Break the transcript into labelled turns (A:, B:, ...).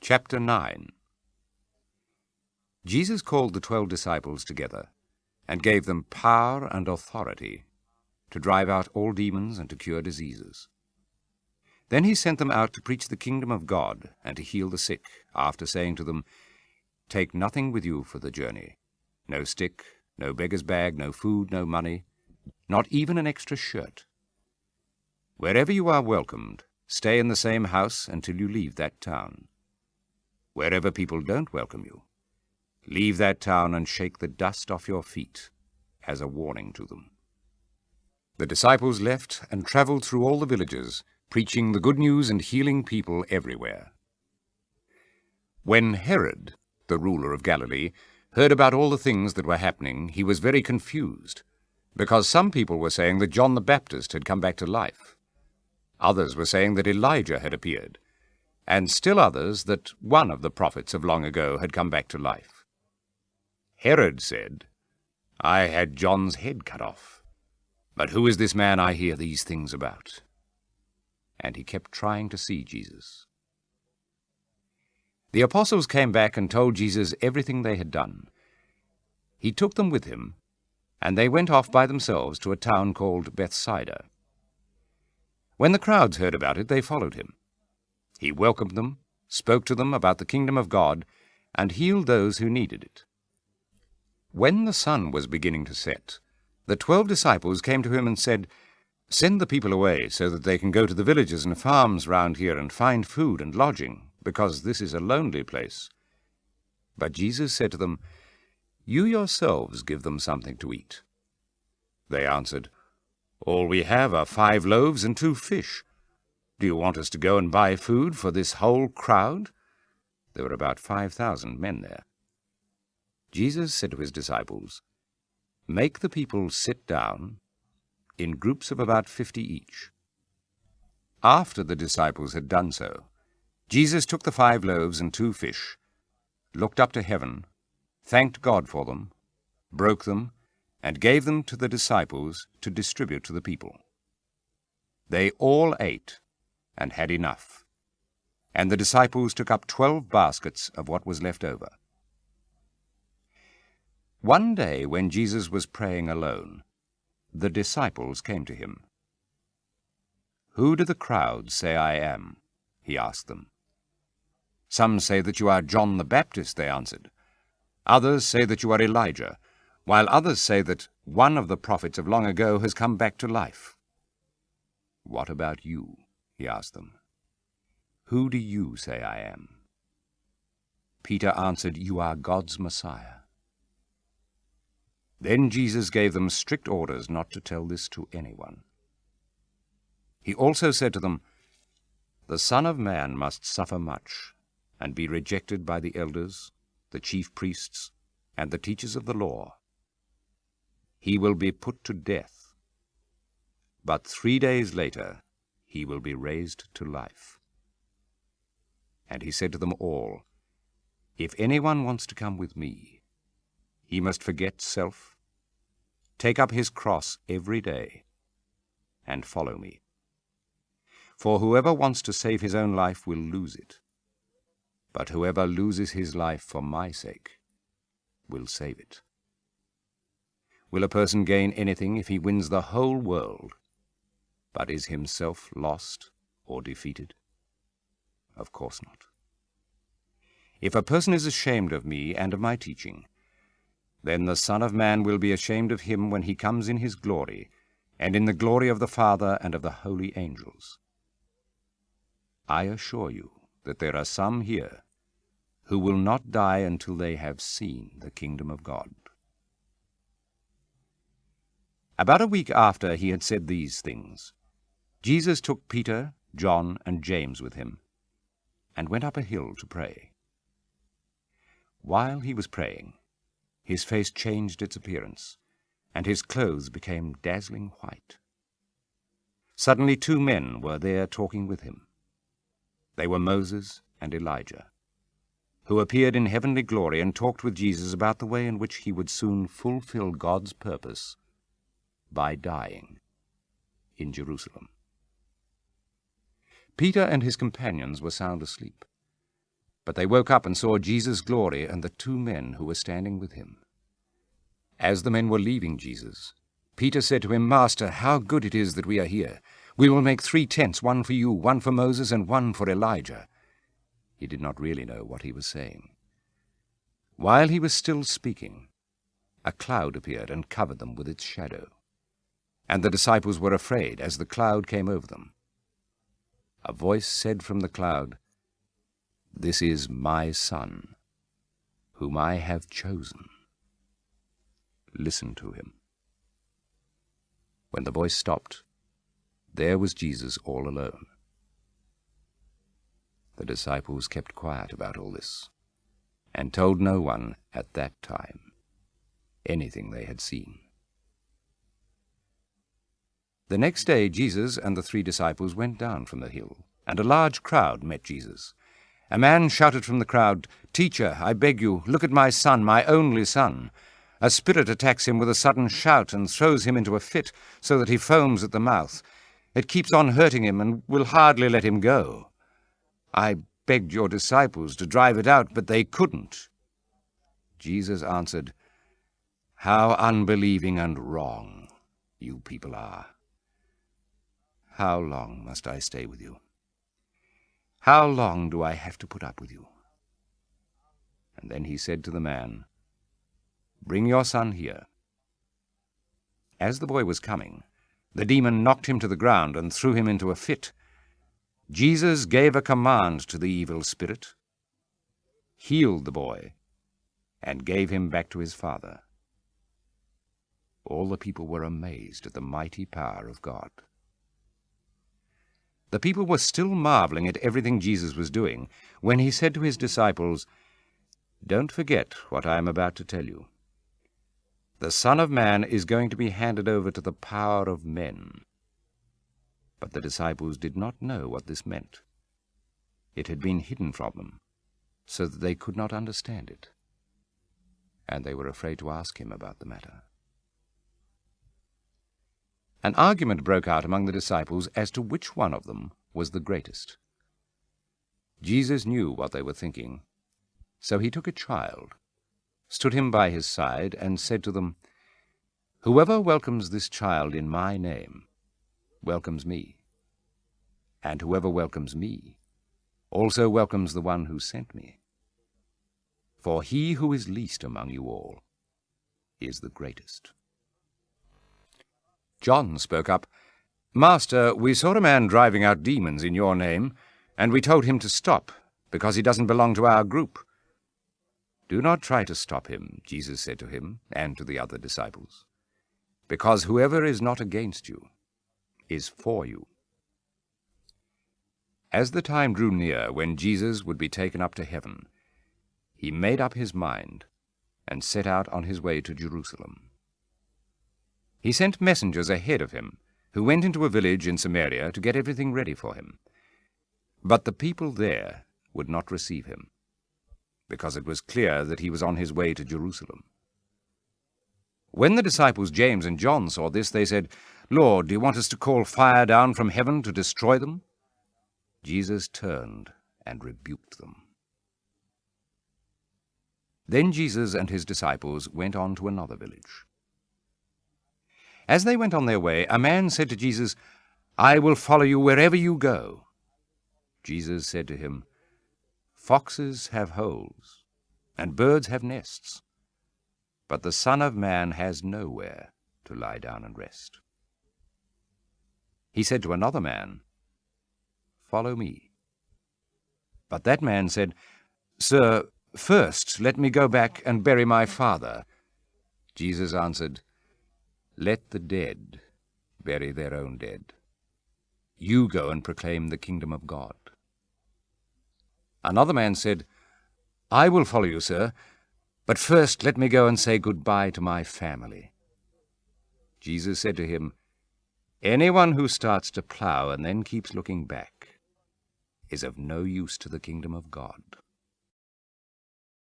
A: Chapter 9. Jesus called the 12 disciples together and gave them power and authority to drive out all demons and to cure diseases. Then he sent them out to preach the kingdom of God and to heal the sick, after saying to them, "Take nothing with you for the journey, no stick, no beggar's bag, no food, no money, not even an extra shirt. Wherever you are welcomed, stay in the same house until you leave that town. Wherever people don't welcome you, leave that town and shake the dust off your feet as a warning to them." The disciples left and traveled through all the villages, preaching the good news and healing people everywhere. When Herod, the ruler of Galilee, heard about all the things that were happening, he was very confused, because some people were saying that John the Baptist had come back to life. Others were saying that Elijah had appeared, and still others that one of the prophets of long ago had come back to life. Herod said, "I had John's head cut off, but who is this man I hear these things about?" And he kept trying to see Jesus. The apostles came back and told Jesus everything they had done. He took them with him, and they went off by themselves to a town called Bethsaida. When the crowds heard about it, they followed him. He welcomed them, spoke to them about the kingdom of God, and healed those who needed it. When the sun was beginning to set, the 12 disciples came to him and said, "Send the people away so that they can go to the villages and farms round here and find food and lodging, because this is a lonely place." But Jesus said to them, "You yourselves give them something to eat." They answered, "All we have are 5 loaves and 2 fish. Do you want us to go and buy food for this whole crowd?" There were about 5,000 men there. Jesus said to his disciples, "Make the people sit down in groups of about 50 each." After the disciples had done so, Jesus took the 5 loaves and 2 fish, looked up to heaven, thanked God for them, broke them, and gave them to the disciples to distribute to the people. They all ate and had enough, and the disciples took up 12 baskets of what was left over. One day when Jesus was praying alone, the disciples came to him. "Who do the crowds say I am?" he asked them. "Some say that you are John the Baptist," they answered. "Others say that you are Elijah, while others say that one of the prophets of long ago has come back to life." "What about you?" he asked them. "Who do you say I am?" Peter answered, "You are God's Messiah." Then Jesus gave them strict orders not to tell this to anyone. He also said to them, "The Son of Man must suffer much, and be rejected by the elders, the chief priests, and the teachers of the law. He will be put to death, but 3 days later he will be raised to life." And he said to them all, "If anyone wants to come with me, he must forget self, take up his cross every day, and follow me. For whoever wants to save his own life will lose it, but whoever loses his life for my sake will save it. Will a person gain anything if he wins the whole world, but is himself lost or defeated? Of course not. If a person is ashamed of me and of my teaching, then the Son of Man will be ashamed of him when he comes in his glory, and in the glory of the Father and of the holy angels. I assure you that there are some here who will not die until they have seen the kingdom of God." About a week after he had said these things, Jesus took Peter, John, and James with him, and went up a hill to pray. While he was praying, his face changed its appearance, and his clothes became dazzling white. Suddenly 2 men were there talking with him. They were Moses and Elijah, who appeared in heavenly glory and talked with Jesus about the way in which he would soon fulfill God's purpose by dying in Jerusalem. Peter and his companions were sound asleep. But they woke up and saw Jesus' glory and the two men who were standing with him. As the men were leaving Jesus, Peter said to him, "Master, how good it is that we are here. We will make 3 tents, one for you, one for Moses, and one for Elijah." He did not really know what he was saying. While he was still speaking, a cloud appeared and covered them with its shadow. And the disciples were afraid as the cloud came over them. A voice said from the cloud, "This is my Son, whom I have chosen. Listen to him." When the voice stopped, there was Jesus all alone. The disciples kept quiet about all this, and told no one at that time anything they had seen. The next day Jesus and the 3 disciples went down from the hill, and a large crowd met Jesus. A man shouted from the crowd, "Teacher, I beg you, look at my son, my only son. A spirit attacks him with a sudden shout and throws him into a fit, so that he foams at the mouth. It keeps on hurting him and will hardly let him go. I begged your disciples to drive it out, but they couldn't." Jesus answered, "How unbelieving and wrong you people are. How long must I stay with you? How long do I have to put up with you?" And then he said to the man, "Bring your son here." As the boy was coming, the demon knocked him to the ground and threw him into a fit. Jesus gave a command to the evil spirit, healed the boy, and gave him back to his father. All the people were amazed at the mighty power of God. The people were still marveling at everything Jesus was doing when he said to his disciples, "Don't forget what I am about to tell you. The Son of Man is going to be handed over to the power of men." But the disciples did not know what this meant. It had been hidden from them, so that they could not understand it, and they were afraid to ask him about the matter. An argument broke out among the disciples as to which one of them was the greatest. Jesus knew what they were thinking, so he took a child, stood him by his side, and said to them, "Whoever welcomes this child in my name welcomes me, and whoever welcomes me also welcomes the one who sent me. For he who is least among you all is the greatest." John spoke up, "Master, we saw a man driving out demons in your name, and we told him to stop, because he doesn't belong to our group." "Do not try to stop him," Jesus said to him and to the other disciples, "because whoever is not against you is for you." As the time drew near when Jesus would be taken up to heaven, he made up his mind and set out on his way to Jerusalem. He sent messengers ahead of him, who went into a village in Samaria to get everything ready for him. But the people there would not receive him, because it was clear that he was on his way to Jerusalem. When the disciples James and John saw this, they said, "Lord, do you want us to call fire down from heaven to destroy them?" Jesus turned and rebuked them. Then Jesus and his disciples went on to another village. As they went on their way, a man said to Jesus, "I will follow you wherever you go." Jesus said to him, "Foxes have holes, and birds have nests, but the Son of Man has nowhere to lie down and rest." He said to another man, "Follow me." But that man said, "Sir, first let me go back and bury my father." Jesus answered, "Let the dead bury their own dead. You go and proclaim the kingdom of God." Another man said, "I will follow you, sir, but first let me go and say goodbye to my family." Jesus said to him, "Anyone who starts to plow and then keeps looking back is of no use to the kingdom of God."